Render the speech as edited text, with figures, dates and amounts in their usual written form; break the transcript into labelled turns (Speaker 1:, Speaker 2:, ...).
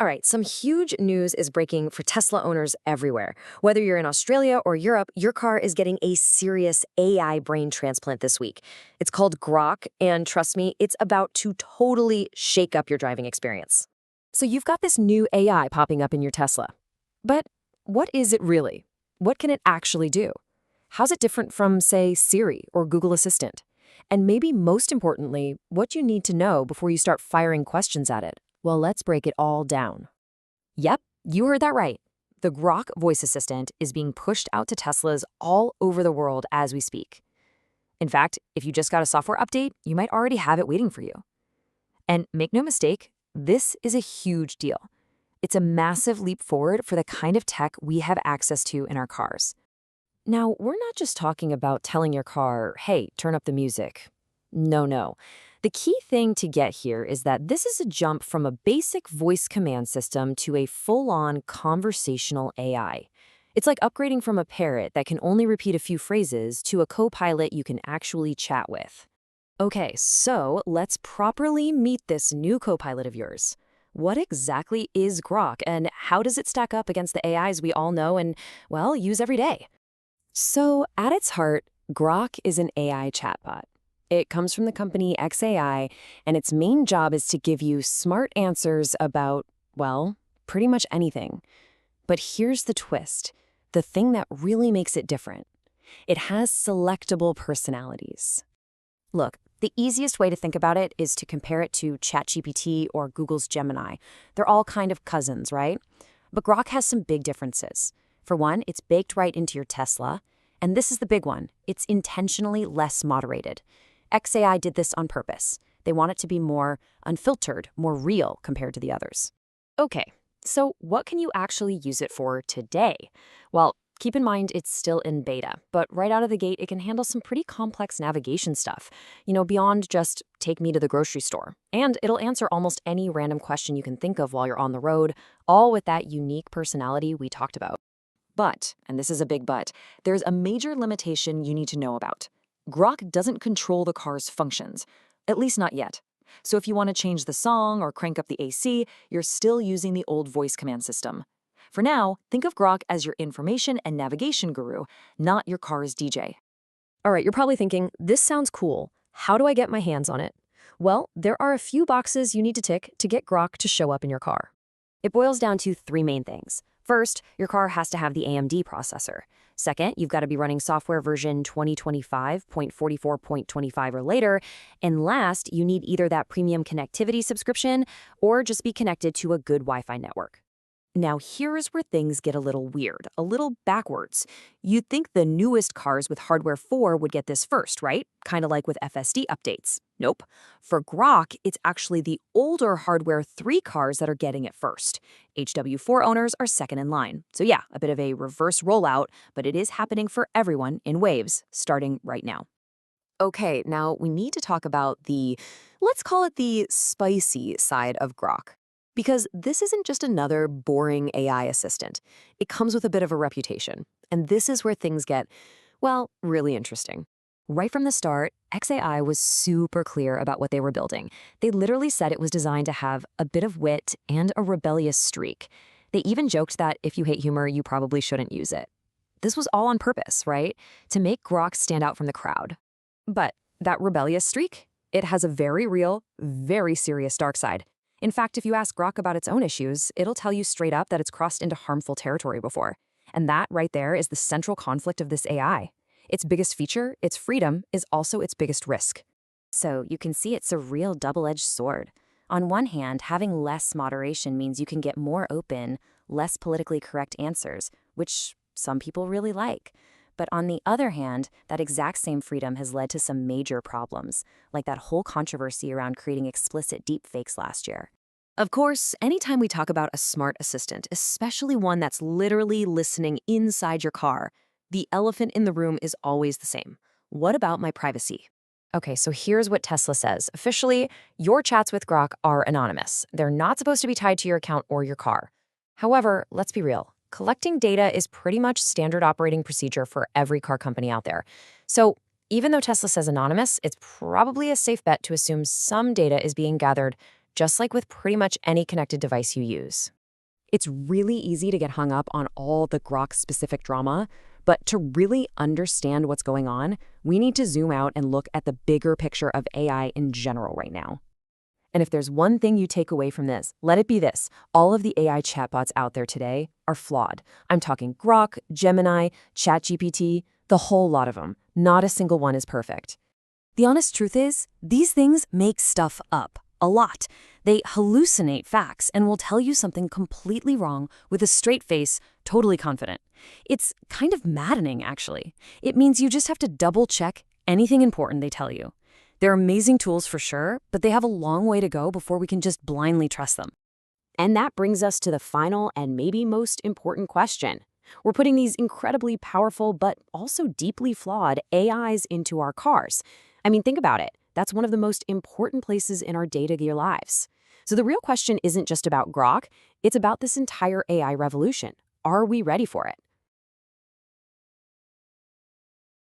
Speaker 1: All right, some huge news is breaking for Tesla owners everywhere. Whether you're in Australia or Europe, your car is getting a serious AI brain transplant this week. It's called Grok, and trust me, it's about to totally shake up your driving experience. So you've got this new AI popping up in your Tesla. But what is it really? What can it actually do? How's it different from, say, Siri or Google Assistant? And maybe most importantly, what you need to know before you start firing questions at it. Well, let's break it all down. Yep, you heard that right. The Grok voice assistant is being pushed out to Teslas all over the world as we speak. In fact, if you just got a software update, you might already have it waiting for you. And make no mistake, this is a huge deal. It's a massive leap forward for the kind of tech we have access to in our cars. Now, we're not just talking about telling your car, hey, turn up the music. No. The key thing to get here is that this is a jump from a basic voice command system to a full-on conversational AI. It's like upgrading from a parrot that can only repeat a few phrases to a co-pilot you can actually chat with. Okay, so let's properly meet this new co-pilot of yours. What exactly is Grok, and how does it stack up against the AIs we all know and, well, use every day? So, at its heart, Grok is an AI chatbot. It comes from the company xAI, and its main job is to give you smart answers about, well, pretty much anything. But here's the twist, the thing that really makes it different. It has selectable personalities. Look, the easiest way to think about it is to compare it to ChatGPT or Google's Gemini. They're all kind of cousins, right? But Grok has some big differences. For one, it's baked right into your Tesla. And this is the big one. It's intentionally less moderated. xAI did this on purpose. They want it to be more unfiltered, more real compared to the others. Okay, so what can you actually use it for today? Well, keep in mind it's still in beta, but right out of the gate, it can handle some pretty complex navigation stuff, beyond just take me to the grocery store. And it'll answer almost any random question you can think of while you're on the road, all with that unique personality we talked about. But, and this is a big but, there's a major limitation you need to know about. Grok doesn't control the car's functions, at least not yet. So if you want to change the song or crank up the AC, you're still using the old voice command system. For now, think of Grok as your information and navigation guru, not your car's DJ. All right, you're probably thinking, this sounds cool. How do I get my hands on it? Well, there are a few boxes you need to tick to get Grok to show up in your car. It boils down to three main things. First, your car has to have the AMD processor. Second, you've got to be running software version 2025.44.25 or later. And last, you need either that premium connectivity subscription or just be connected to a good Wi-Fi network. Now, here's where things get a little weird, a little backwards. You'd think the newest cars with hardware 4 would get this first, right? Kind of like with FSD updates. Nope. For Grok, it's actually the older hardware 3 cars that are getting it first. HW4 owners are second in line. So yeah, a bit of a reverse rollout, but it is happening for everyone in waves, starting right now. Okay, now we need to talk about let's call it the spicy side of Grok. Because this isn't just another boring AI assistant. It comes with a bit of a reputation. And this is where things get, well, really interesting. Right from the start, xAI was super clear about what they were building. They literally said it was designed to have a bit of wit and a rebellious streak. They even joked that if you hate humor, you probably shouldn't use it. This was all on purpose, right? To make Grok stand out from the crowd. But that rebellious streak, it has a very real, very serious dark side. In fact, if you ask Grok about its own issues, it'll tell you straight up that it's crossed into harmful territory before. And that right there is the central conflict of this AI. Its biggest feature, its freedom, is also its biggest risk. So you can see it's a real double-edged sword. On one hand, having less moderation means you can get more open, less politically correct answers, which some people really like. But on the other hand, that exact same freedom has led to some major problems, like that whole controversy around creating explicit deepfakes last year. Of course, anytime we talk about a smart assistant, especially one that's literally listening inside your car, the elephant in the room is always the same. What about my privacy? Okay, so here's what Tesla says. Officially, your chats with Grok are anonymous. They're not supposed to be tied to your account or your car. However, let's be real. Collecting data is pretty much standard operating procedure for every car company out there. So even though Tesla says anonymous, it's probably a safe bet to assume some data is being gathered just like with pretty much any connected device you use.
Speaker 2: It's really easy to get hung up on all the Grok-specific drama, but to really understand what's going on, we need to zoom out and look at the bigger picture of AI in general right now. And if there's one thing you take away from this, let it be this. All of the AI chatbots out there today are flawed. I'm talking Grok, Gemini, ChatGPT, the whole lot of them. Not a single one is perfect. The honest truth is, these things make stuff up. A lot. They hallucinate facts and will tell you something completely wrong with a straight face, totally confident. It's kind of maddening, actually. It means you just have to double-check anything important they tell you. They're amazing tools for sure, but they have a long way to go before we can just blindly trust them.
Speaker 3: And that brings us to the final and maybe most important question. We're putting these incredibly powerful but also deeply flawed AIs into our cars. I mean, think about it. That's one of the most important places in our day-to-day lives. So the real question isn't just about Grok, it's about this entire AI revolution. Are we ready for it?